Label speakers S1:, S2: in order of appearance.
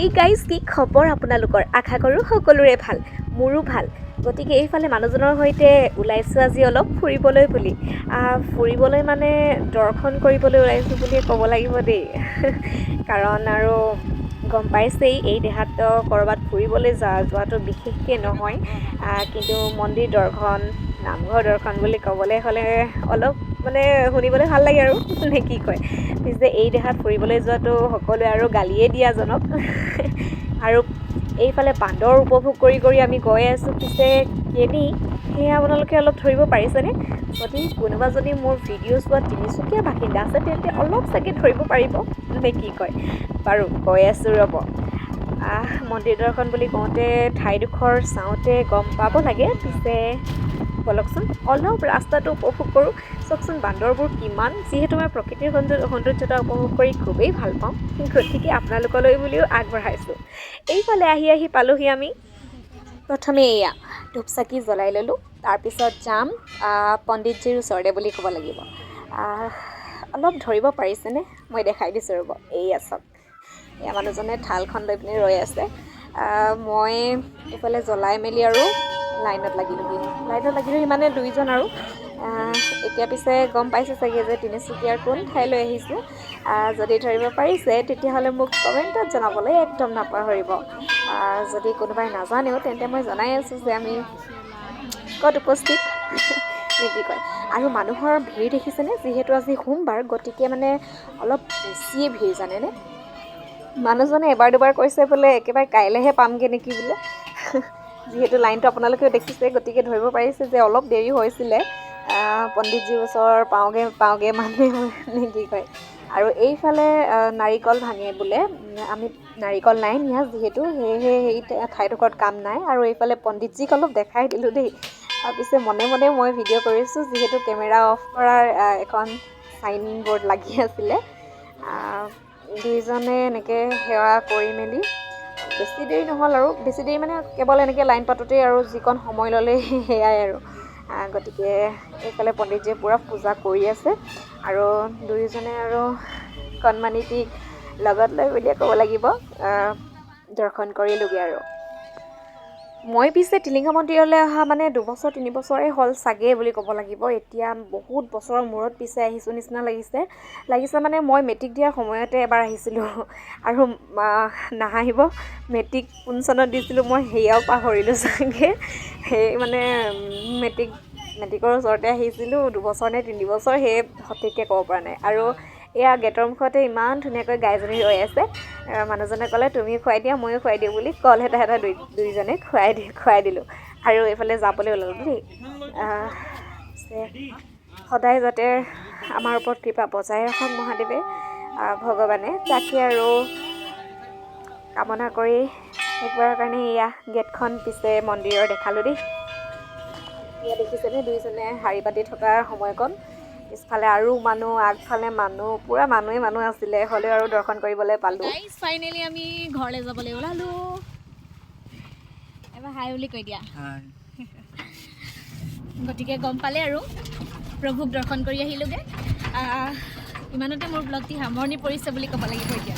S1: এই গাইজ কি খবৰ আপোনালোকৰ আশা কৰোঁ সকলোৰে ভাল মোৰো ভাল গতিকে এইফালে মানুহজনৰ সৈতে ওলাইছোঁ আজি অলপ ফুৰিবলৈ বুলি ফুৰিবলৈ মানে দৰ্শন কৰিবলৈ ওলাইছোঁ বুলি ক'ব লাগিব দেই কাৰণ আৰু গম পাইছেই এই দেহাত ক'ৰবাত ফুৰিবলৈ যোৱাটো বিশেষকৈ নহয় কিন্তু মন্দিৰ দৰ্শন নামঘৰ দৰ্শন বুলি ক'বলৈ হ'লে অলপ মানে শুনিবলৈ ভাল লাগে আৰু নে কি কয় পিছে এই দেহাত ফুৰিবলৈ যোৱাটো সকলোৱে আৰু গালিয়ে দিয়াজনক আৰু এইফালে বান্দৰ উপভোগ কৰি আমি গৈ আছোঁ পিছে কেনি সেয়া আপোনালোকে অলপ ধৰিব পাৰিছেনে যদি কোনোবা যদি মোৰ ভিডিঅ' চোৱা তিনিচুকীয়া বাসিন্দা আছে তেন্তে অলপ চাগে ধৰিব পাৰিব নে কি কয় বাৰু গৈ আছোঁ ৰ'ব মন্দিৰ দৰ্শন বুলি কওঁতে ঠাইডোখৰ চাওঁতে গম পাব লাগে পিছে বলকচোন অলপ ৰাস্তাটো উপভোগ কৰোঁ চাওকচোন বান্দৰবোৰ কিমান যিহেতু মই প্ৰকৃতিৰ সৌন্দৰ্যতা উপভোগ কৰি খুবেই ভাল পাওঁ গতিকে আপোনালোকলৈ বুলিও আগবঢ়াইছোঁ এইফালে আহি পালোহি আমি প্ৰথমে এয়া ধূপচাকি জ্বলাই ল'লোঁ তাৰপিছত যাম পণ্ডিতজীৰ ওচৰতে বুলি ক'ব লাগিব অলপ ধৰিব পাৰিছেনে মই দেখাই দিছোঁ ৰ'ব এয়া চাওক এয়া মানুহজনে থালখন লৈ পিনি ৰৈ আছে মই এইফালে জ্বলাই মেলি আৰু লাইনত লাগিলোহি মানে দুইজন আৰু এতিয়া পিছে গম পাইছে চাগে যে তিনিচুকীয়াৰ কোন ঠাইলৈ আহিছোঁ যদি ধৰিব পাৰিছে তেতিয়াহ'লে মোক কমেণ্টত জনাবলৈ একদম নাপাহৰিব যদি কোনোবাই নাজানেও তেন্তে মই জনাই আছোঁ যে আমি ক'ত উপস্থিত নে কি কয় আৰু মানুহৰ ভিৰ দেখিছেনে যিহেতু আজি সোমবাৰ গতিকে মানে অলপ বেছিয়ে ভিৰ জানেনে মানুহজনে এবাৰ দুবাৰ কৈছে বোলে একেবাৰে কাইলৈহে পামগৈ নেকি বোলে যিহেতু লাইনটো আপোনালোকেও দেখিছে গতিকে ধৰিব পাৰিছে যে অলপ দেৰি হৈছিলে পণ্ডিতজীৰ ওচৰ পাওঁগৈ মানুহে নে কি কয় আৰু এইফালে নাৰিকল ভাঙে বোলে আমি নাৰিকল নাই নিয়া যিহেতু সেয়েহে সেই ঠাইডোখৰত কাম নাই আৰু এইফালে পণ্ডিতজীক অলপ দেখাই দিলোঁ দেই পিছে মনে মনে মই ভিডিঅ' কৰিছোঁ যিহেতু কেমেৰা অফ কৰাৰ এখন চাইন বৰ্ড লাগি আছিলে দুইজনে এনেকৈ সেৱা কৰি মেলি বেছি দেৰি নহ'ল আৰু বেছি দেৰি মানে কেৱল এনেকৈ লাইন পাতোঁতেই আৰু যিকণ সময় ল'লে সেয়াই আৰু গতিকে এইফালে পণ্ডিতজীয়ে পূৰা পূজা কৰি আছে আৰু দুয়োজনে আৰু কণমানিটিক লগত লৈ বুলিয়ে ক'ব লাগিব দৰ্শন কৰিলোঁগৈ আৰু মই পিছে টিলিঙা মন্দিৰলৈ অহা মানে 2 বছৰ 3 বছৰে হ'ল চাগে বুলি ক'ব লাগিব এতিয়া বহুত বছৰৰ মূৰত পিছে আহিছোঁ নিচিনা লাগিছে মানে মই মেট্ৰিক দিয়াৰ সময়তে এবাৰ আহিছিলোঁ আৰু নাহাঁহিব মেট্ৰিক কোন চনত দিছিলোঁ মই সেয়াও পাহৰিলোঁ চাগে সেই মানে মেট্ৰিকৰ ওচৰতে আহিছিলোঁ 2 বছৰ নে 3 বছৰ সেয়ে সঠিককৈ ক'ব পৰা নাই আৰু এয়া গেটৰ মুখতে ইমান ধুনীয়াকৈ গাইজনী ৰৈ আছে মানুহজনে ক'লে তুমি খুৱাই দিয়া ময়ো খুৱাই দিওঁ বুলি কল এটা দুইজনে খুৱাই দিলোঁ আৰু এইফালে যাবলৈ ওলালোঁ দেই সদায় যাতে আমাৰ ওপৰত কৃপা বজাই ৰাখক মহাদেৱে ভগৱানে তাকে আৰু কামনা কৰি একবাৰৰ কাৰণে এয়া গেটখন পিছে মন্দিৰৰ দেখালোঁ দেই এয়া দেখিছেনে দুইজনে শাৰী পাতি থকাৰ সময়কণ পিছফালে আৰু মানুহ আগফালে মানুহ পূৰা মানুহ আছিলে হ'লেও আৰু দৰ্শন কৰিবলৈ পালোঁ ফাইনেলি আমি ঘৰলৈ যাবলৈ ওলালোঁ এবাৰ হাই বুলি কৈ দিয়া গতিকে গম পালে আৰু প্ৰভুক দৰ্শন কৰি আহিলোঁগৈ ইমানতে মোৰ ব্লগটি সামৰণি পৰিছে বুলি ক'ব লাগিব এতিয়া